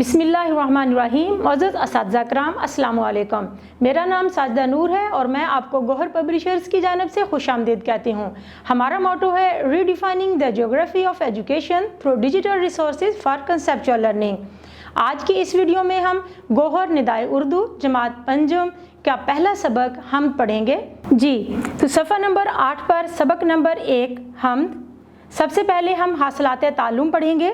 بسم اللہ الرحمن الرحیم۔ معزز اساتذہ کرام، السلام علیکم۔ میرا نام ساجدہ نور ہے اور میں آپ کو گوہر پبلشرز کی جانب سے خوش آمدید کہتی ہوں۔ ہمارا موٹو ہے redefining the geography of education through digital resources for conceptual learning. آج کی اس ویڈیو میں ہم گوہر ندائے اردو جماعت پنجم کا پہلا سبق ہم پڑھیں گے۔ تو صفحہ نمبر 8 پر سبق نمبر 1 حمد۔ سب سے پہلے ہم حاصلات تعلم پڑھیں گے۔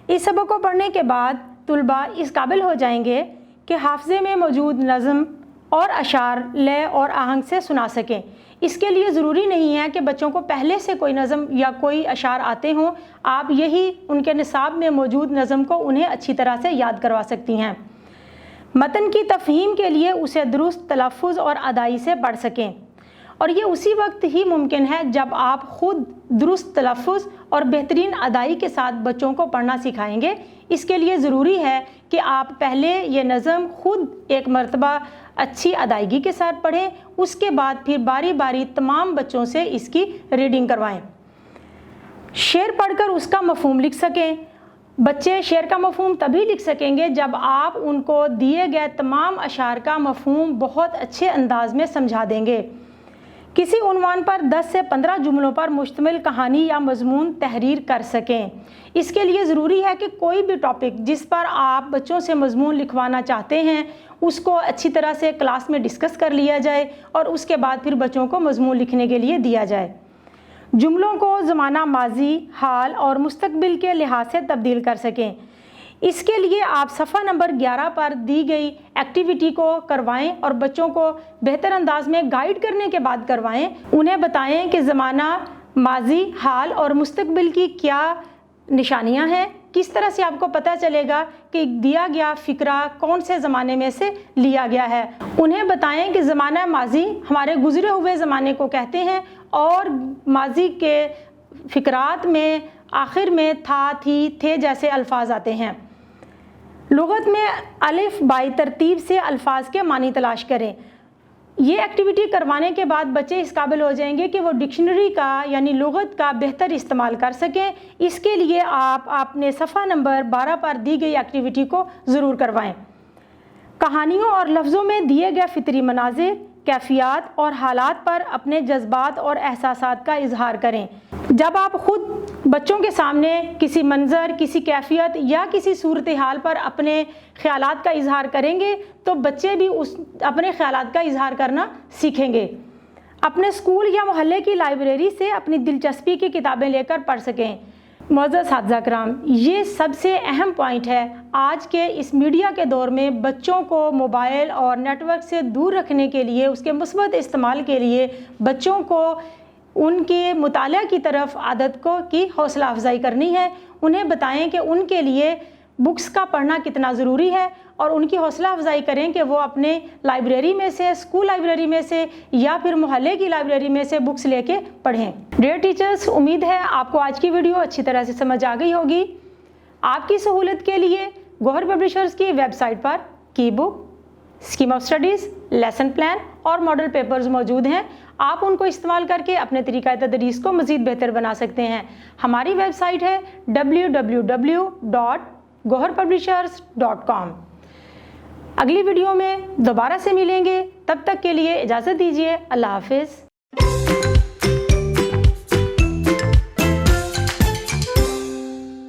اس سبق کو پڑھنے کے بعد طلباء اس قابل ہو جائیں گے کہ حافظے میں موجود نظم اور اشعار لے اور آہنگ سے سنا سکیں۔ اس کے لیے ضروری نہیں ہے کہ بچوں کو پہلے سے کوئی نظم یا کوئی اشعار آتے ہوں، آپ یہی ان کے نصاب میں موجود نظم کو انہیں اچھی طرح سے یاد کروا سکتی ہیں۔ متن کی تفہیم کے لیے اسے درست تلفظ اور ادائی سے پڑھ سکیں، اور یہ اسی وقت ہی ممکن ہے جب آپ خود درست تلفظ اور بہترین ادائی کے ساتھ بچوں کو پڑھنا سکھائیں گے۔ اس کے لیے ضروری ہے کہ آپ پہلے یہ نظم خود ایک مرتبہ اچھی ادائیگی کے ساتھ پڑھیں، اس کے بعد پھر باری باری تمام بچوں سے اس کی ریڈنگ کروائیں، شعر پڑھ کر اس کا مفہوم لکھ سکیں۔ بچے شعر کا مفہوم تبھی لکھ سکیں گے جب آپ ان کو دیے گئے تمام اشعار کا مفہوم بہت اچھے انداز میں سمجھا دیں گے۔ کسی عنوان پر 10 سے 15 جملوں پر مشتمل کہانی یا مضمون تحریر کر سکیں۔ اس کے لیے ضروری ہے کہ کوئی بھی ٹاپک جس پر آپ بچوں سے مضمون لکھوانا چاہتے ہیں اس کو اچھی طرح سے کلاس میں ڈسکس کر لیا جائے اور اس کے بعد پھر بچوں کو مضمون لکھنے کے لیے دیا جائے۔ جملوں کو زمانہ ماضی، حال اور مستقبل کے لحاظ سے تبدیل کر سکیں۔ اس کے لیے آپ صفحہ نمبر 11 پر دی گئی ایکٹیویٹی کو کروائیں اور بچوں کو بہتر انداز میں گائیڈ کرنے کے بعد کروائیں۔ انہیں بتائیں کہ زمانہ ماضی، حال اور مستقبل کی کیا نشانیاں ہیں، کس طرح سے آپ کو پتہ چلے گا کہ دیا گیا فقرہ کون سے زمانے میں سے لیا گیا ہے۔ انہیں بتائیں کہ زمانہ ماضی ہمارے گزرے ہوئے زمانے کو کہتے ہیں اور ماضی کے فقرات میں آخر میں تھا، تھی، تھے جیسے الفاظ آتے ہیں۔ لغت میں الف بائی ترتیب سے الفاظ کے معنی تلاش کریں۔ یہ ایکٹیویٹی کروانے کے بعد بچے اس قابل ہو جائیں گے کہ وہ ڈکشنری کا یعنی لغت کا بہتر استعمال کر سکیں۔ اس کے لیے آپ اپنے صفحہ نمبر 12 پر دی گئی ایکٹیویٹی کو ضرور کروائیں۔ کہانیوں اور لفظوں میں دیے گئے فطری مناظر، کیفیات اور حالات پر اپنے جذبات اور احساسات کا اظہار کریں۔ جب آپ خود بچوں کے سامنے کسی منظر، کسی کیفیت یا کسی صورتحال پر اپنے خیالات کا اظہار کریں گے تو بچے بھی اپنے خیالات کا اظہار کرنا سیکھیں گے۔ اپنے اسکول یا محلے کی لائبریری سے اپنی دلچسپی کی کتابیں لے کر پڑھ سکیں۔ معزز اساتذہ کرام، یہ سب سے اہم پوائنٹ ہے۔ آج کے اس میڈیا کے دور میں بچوں کو موبائل اور نیٹ ورک سے دور رکھنے کے لیے، اس کے مثبت استعمال کے لیے بچوں کو ان کے مطالعہ کی طرف عادت کی حوصلہ افزائی کرنی ہے۔ انہیں بتائیں کہ ان کے لیے بکس کا پڑھنا کتنا ضروری ہے اور ان کی حوصلہ افزائی کریں کہ وہ اپنے لائبریری میں سے، اسکول لائبریری میں سے یا پھر محلے کی لائبریری میں سے بکس لے کے پڑھیں۔ ڈیئر ٹیچرز، امید ہے آپ کو آج کی ویڈیو اچھی طرح سے سمجھ آ گئی ہوگی۔ آپ کی سہولت کے لیے گوہر پبلشرز کی ویب سائٹ پر key book, scheme of studies, lesson plan اور ماڈل پیپرز موجود ہیں۔ آپ ان کو استعمال کر کے اپنے طریقہ تدریس کو مزید بہتر بنا سکتے ہیں۔ ہماری ویب سائٹ ہے www.goharpublishers.com۔ اگلی ویڈیو میں دوبارہ سے ملیں گے، تب تک کے لیے اجازت دیجیے۔ اللہ حافظ۔